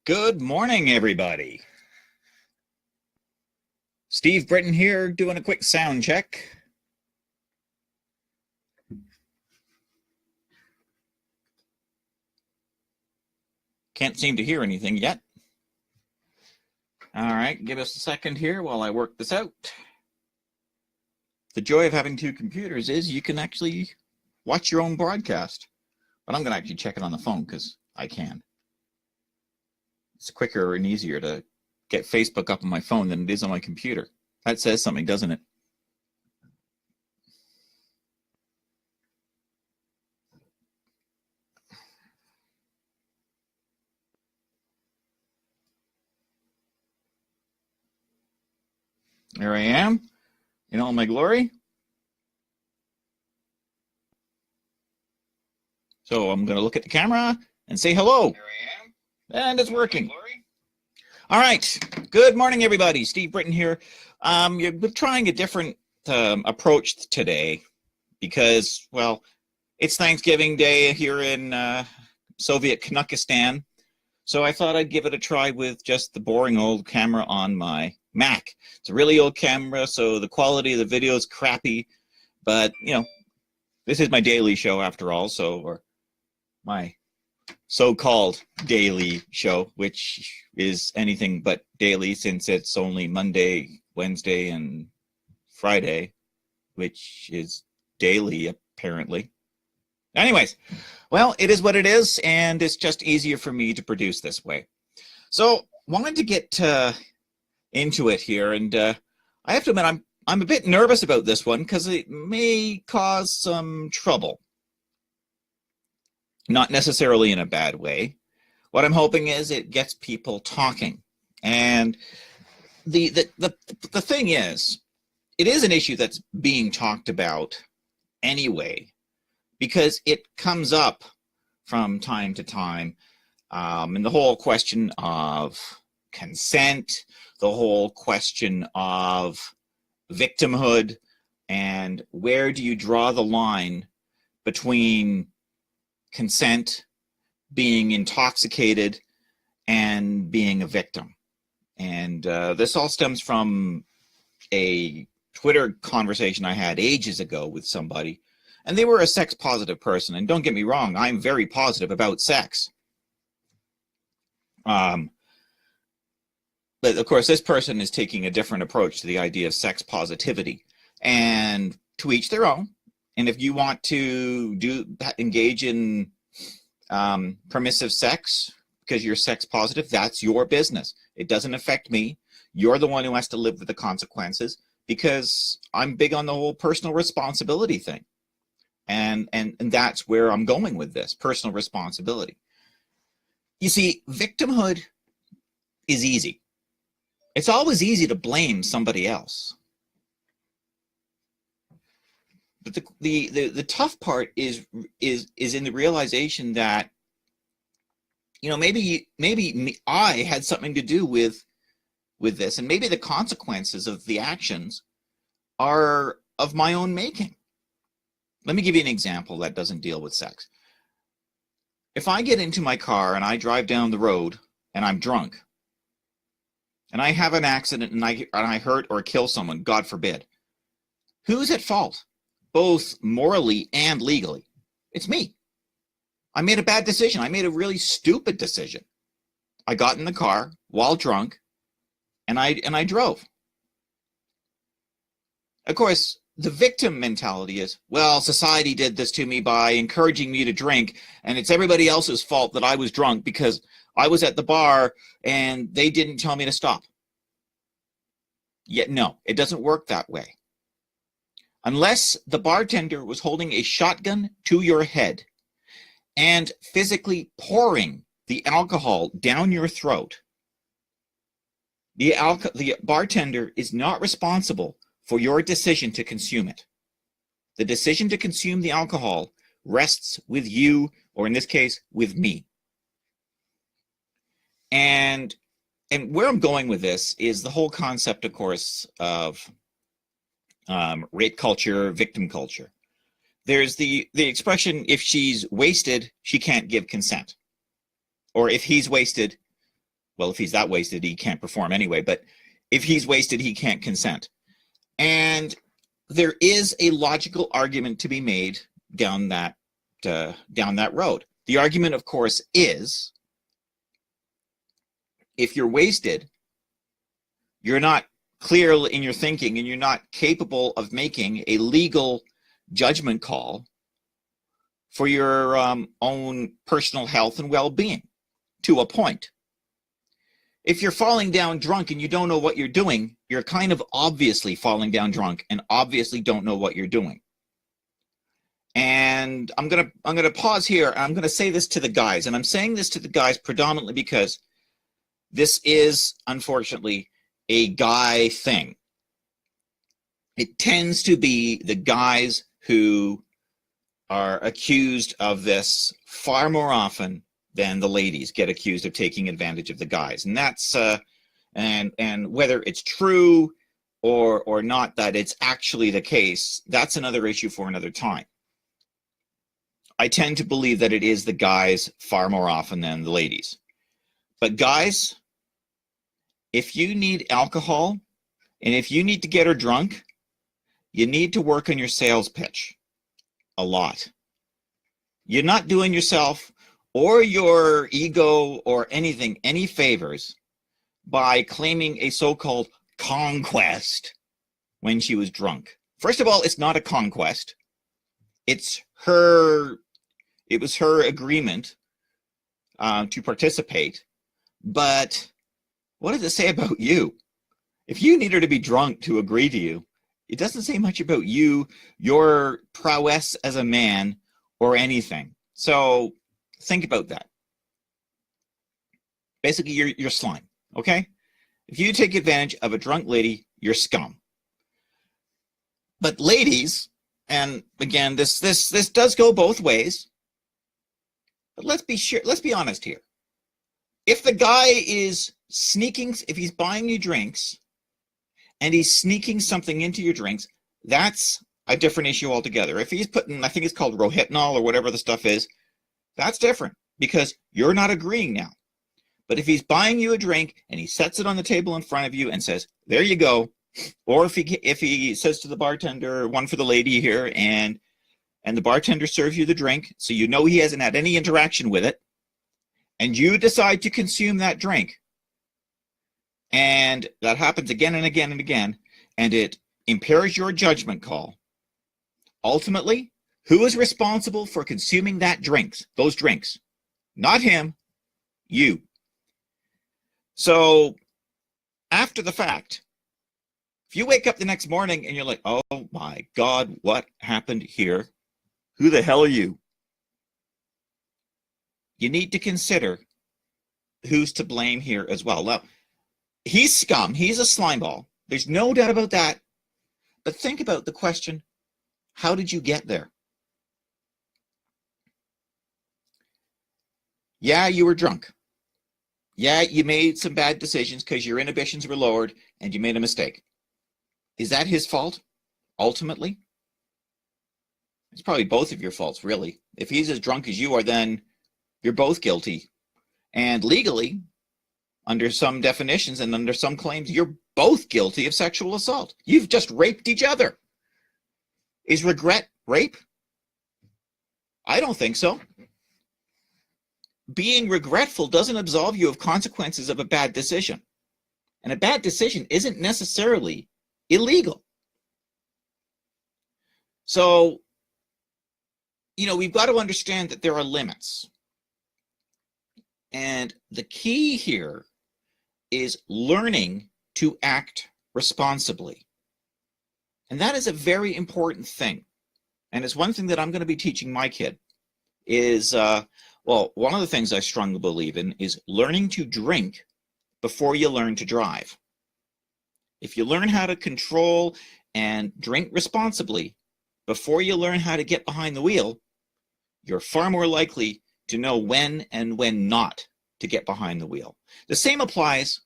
Good morning, everybody. Steve Britton here doing a quick sound check. Can't seem to hear anything yet. All right, give us a second here while I work this out. The joy of having two computers is you can actually watch your own broadcast. But I'm going to actually check it on the phone because I can. It's quicker and easier to get Facebook up on my phone than it is on my computer. That says something, doesn't it? There I am in all my glory. So I'm going to look at the camera and say hello. There I am. And it's working. All right. Good morning, everybody. Steve Britton here. We're trying a different approach today because, well, it's Thanksgiving Day here in Soviet Kazakhstan. So I thought I'd give it a try with just the boring old camera on my Mac. It's a really old camera, so the quality of the video is crappy. But, you know, this is my daily show after all, or my so-called daily show, which is anything but daily since it's only Monday, Wednesday, and Friday, which is daily, apparently. Anyways, well, it is what it is, and it's just easier for me to produce this way. So, wanted to get into it here, and I have to admit, I'm a bit nervous about this one because it may cause some trouble. Not necessarily in a bad way. What I'm hoping is it gets people talking. And the thing is, it is an issue that's being talked about anyway, because it comes up from time to time. And the whole question of consent, the whole question of victimhood, and where do you draw the line between consent, being intoxicated, and being a victim. And this all stems from a Twitter conversation I had ages ago with somebody, and they were a sex positive person. And don't get me wrong, I'm very positive about sex. But of course, this person is taking a different approach to the idea of sex positivity, and to each their own. And if you want to engage in permissive sex because you're sex positive, that's your business. It doesn't affect me. You're the one who has to live with the consequences, because I'm big on the whole personal responsibility thing. And that's where I'm going with this, personal responsibility. You see, victimhood is easy. It's always easy to blame somebody else. But the tough part is in the realization that, you know, maybe I had something to do with this, and maybe the consequences of the actions are of my own making. Let me give you an example that doesn't deal with sex. If I get into my car and I drive down the road and I'm drunk, and I have an accident and I hurt or kill someone, God forbid, who's at fault? Both morally and legally. It's me. I made a bad decision. I made a really stupid decision. I got in the car while drunk, and I drove. Of course, the victim mentality is, well, society did this to me by encouraging me to drink, and it's everybody else's fault that I was drunk because I was at the bar and they didn't tell me to stop. Yet no, it doesn't work that way. Unless the bartender was holding a shotgun to your head and physically pouring the alcohol down your throat, the bartender is not responsible for your decision to consume it. The decision to consume the alcohol rests with you, or in this case, with me. And where I'm going with this is the whole concept, of course, of rape culture, victim culture. There's the expression, if she's wasted, she can't give consent. Or if he's wasted, Well, if he's that wasted, he can't perform anyway. But if he's wasted, he can't consent. And there is a logical argument to be made down that road. The argument, of course, is if you're wasted, you're not clear in your thinking and you're not capable of making a legal judgment call for your own personal health and well-being to a point. If you're falling down drunk and you don't know what you're doing, you're kind of obviously falling down drunk and obviously don't know what you're doing. And I'm gonna pause here. I'm gonna say this to the guys, and I'm saying this to the guys predominantly because this is unfortunately a guy thing. It tends to be the guys who are accused of this far more often than the ladies get accused of taking advantage of the guys. And that's and whether it's true or not that it's actually the case, that's another issue for another time. I tend to believe that it is the guys far more often than the ladies. But guys, if you need alcohol and if you need to get her drunk, you need to work on your sales pitch a lot. You're not doing yourself or your ego or anything any favors by claiming a so-called conquest when she was drunk. First of all, it's not a conquest. It was her agreement to participate. But what does it say about you? If you need her to be drunk to agree to you, it doesn't say much about you, your prowess as a man, or anything. So think about that. Basically, you're slime, okay? If you take advantage of a drunk lady, you're scum. But ladies, and again, this does go both ways. But let's be honest here. If the guy is sneaking, if he's buying you drinks and he's sneaking something into your drinks, that's a different issue altogether. If he's putting, I think it's called Rohypnol or whatever the stuff is, that's different because you're not agreeing now. But if he's buying you a drink and he sets it on the table in front of you and says, there you go, or if he says to the bartender, one for the lady here, and the bartender serves you the drink, so you know he hasn't had any interaction with it, and you decide to consume that drink, and that happens again and again and again, and it impairs your judgment call, ultimately, who is responsible for consuming those drinks? Not him, you. So, after the fact, if you wake up the next morning and you're like, oh my God, what happened here? Who the hell are you? You need to consider who's to blame here as well. Now, he's scum. He's a slimeball. There's no doubt about that. But think about the question, how did you get there? Yeah, you were drunk. Yeah, you made some bad decisions because your inhibitions were lowered and you made a mistake. Is that his fault, ultimately? It's probably both of your faults, really. If he's as drunk as you are, then you're both guilty. And legally, under some definitions and under some claims, you're both guilty of sexual assault. You've just raped each other. Is regret rape? I don't think so. Being regretful doesn't absolve you of consequences of a bad decision. And a bad decision isn't necessarily illegal. So, we've got to understand that there are limits. And the key here is learning to act responsibly. And that is a very important thing. And it's one thing that I'm going to be teaching my kid is, one of the things I strongly believe in is learning to drink before you learn to drive. If you learn how to control and drink responsibly before you learn how to get behind the wheel, you're far more likely to know when and when not to get behind the wheel. The same applies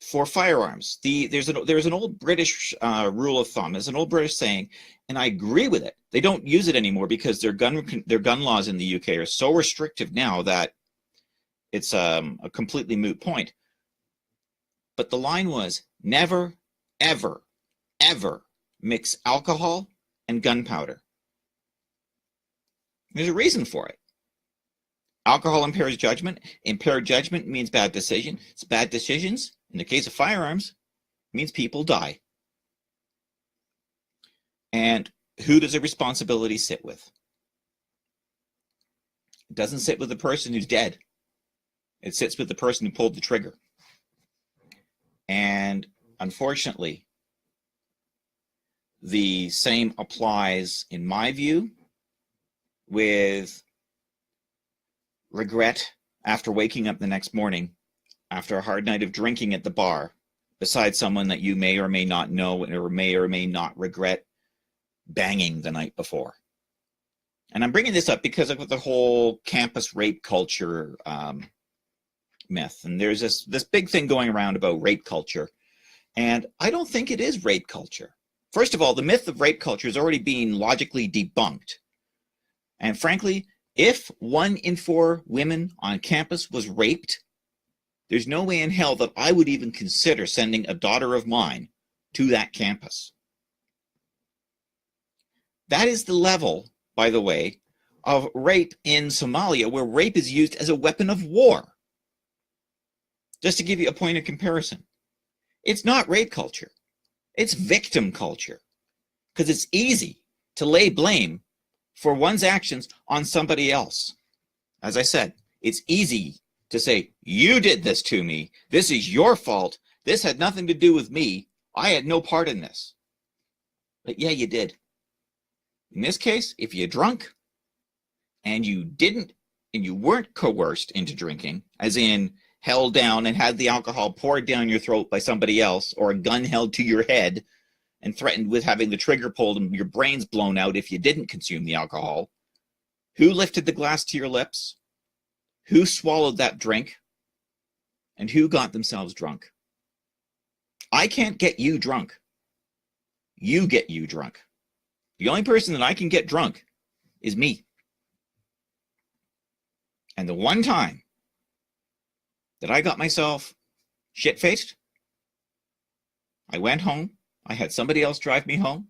for firearms. There's an old British rule of thumb. There's an old British saying, and I agree with it. They don't use it anymore because their gun laws in the UK are so restrictive now that it's a completely moot point. but the line was never, ever, ever mix alcohol and gunpowder. There's a reason for it. Alcohol impairs judgment. Impaired judgment means bad decision. It's bad decisions. In the case of firearms, means people die. And who does the responsibility sit with? It doesn't sit with the person who's dead. It sits with the person who pulled the trigger. And unfortunately, the same applies, in my view, with regret after waking up the next morning after a hard night of drinking at the bar beside someone that you may or may not know or may not regret banging the night before. And I'm bringing this up because of the whole campus rape culture myth. And there's this big thing going around about rape culture. And I don't think it is rape culture. First of all, the myth of rape culture is already being logically debunked. And frankly, if 1 in 4 women on campus was raped, there's no way in hell that I would even consider sending a daughter of mine to that campus. That is the level, by the way, of rape in Somalia, where rape is used as a weapon of war. Just to give you a point of comparison. It's not rape culture. It's victim culture. Because it's easy to lay blame for one's actions on somebody else. As I said, it's easy to say, you did this to me. This is your fault. This had nothing to do with me. I had no part in this. But yeah, you did. In this case, if you're drunk and you weren't coerced into drinking, as in held down and had the alcohol poured down your throat by somebody else, or a gun held to your head and threatened with having the trigger pulled and your brains blown out if you didn't consume the alcohol, who lifted the glass to your lips? Who swallowed that drink? And who got themselves drunk? I can't get you drunk. You get you drunk. The only person that I can get drunk is me. And the one time that I got myself shit-faced, I went home, I had somebody else drive me home,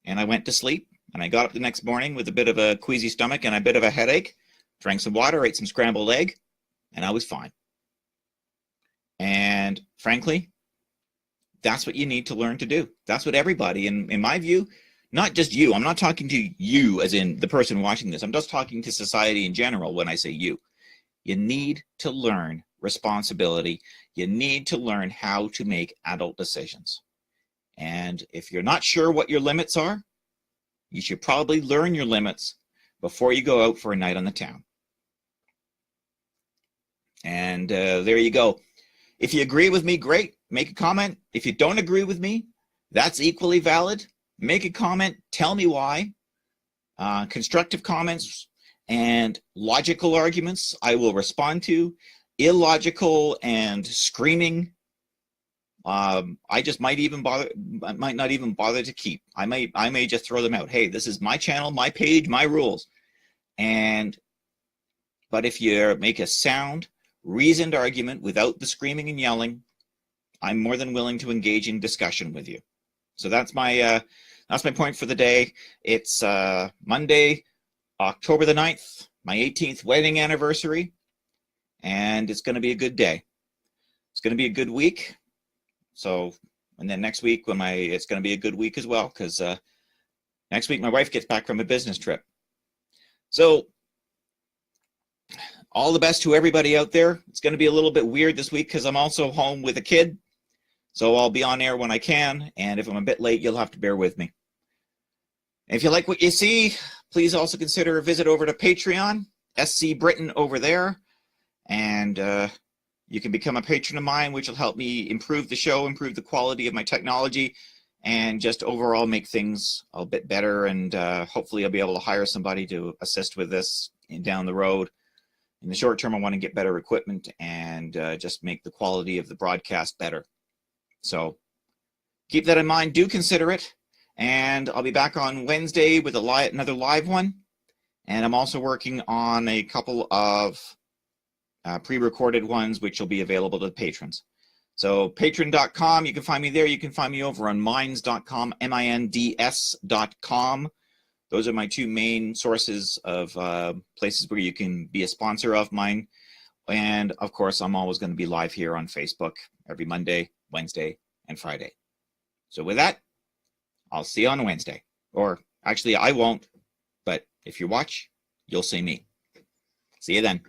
and I went to sleep, and I got up the next morning with a bit of a queasy stomach and a bit of a headache, drank some water, ate some scrambled egg, and I was fine. And frankly, that's what you need to learn to do. That's what everybody, in my view, not just you, I'm not talking to you as in the person watching this, I'm just talking to society in general when I say you. You need to learn responsibility. You need to learn how to make adult decisions. And if you're not sure what your limits are, you should probably learn your limits before you go out for a night on the town. And there you go. If you agree with me, great. Make a comment. If you don't agree with me, that's equally valid. Make a comment. Tell me why. Constructive comments and logical arguments I will respond to. Illogical and screaming, I just might not even bother to keep. I may just throw them out. Hey, this is my channel, my page, my rules. But if you make a sound, reasoned argument without the screaming and yelling, I'm more than willing to engage in discussion with you. So that's my point for the day. It's Monday, October the 9th, my 18th wedding anniversary, and it's going to be a good day. It's going to be a good week. So, and then next week it's going to be a good week as well, because next week my wife gets back from a business trip. So, all the best to everybody out there. It's going to be a little bit weird this week because I'm also home with a kid. So I'll be on air when I can, and if I'm a bit late, you'll have to bear with me. If you like what you see, please also consider a visit over to Patreon, SC Britain over there, and you can become a patron of mine, which will help me improve the show, improve the quality of my technology, and just overall make things a bit better, and hopefully I'll be able to hire somebody to assist with this down the road. In the short term, I want to get better equipment and just make the quality of the broadcast better. So keep that in mind. Do consider it. And I'll be back on Wednesday with another live one. And I'm also working on a couple of pre-recorded ones, which will be available to the patrons. So patreon.com, you can find me there. You can find me over on minds.com, minds.com. Those are my two main sources of places where you can be a sponsor of mine. And of course, I'm always going to be live here on Facebook every Monday, Wednesday, and Friday. So with that, I'll see you on Wednesday. Or actually, I won't. But if you watch, you'll see me. See you then.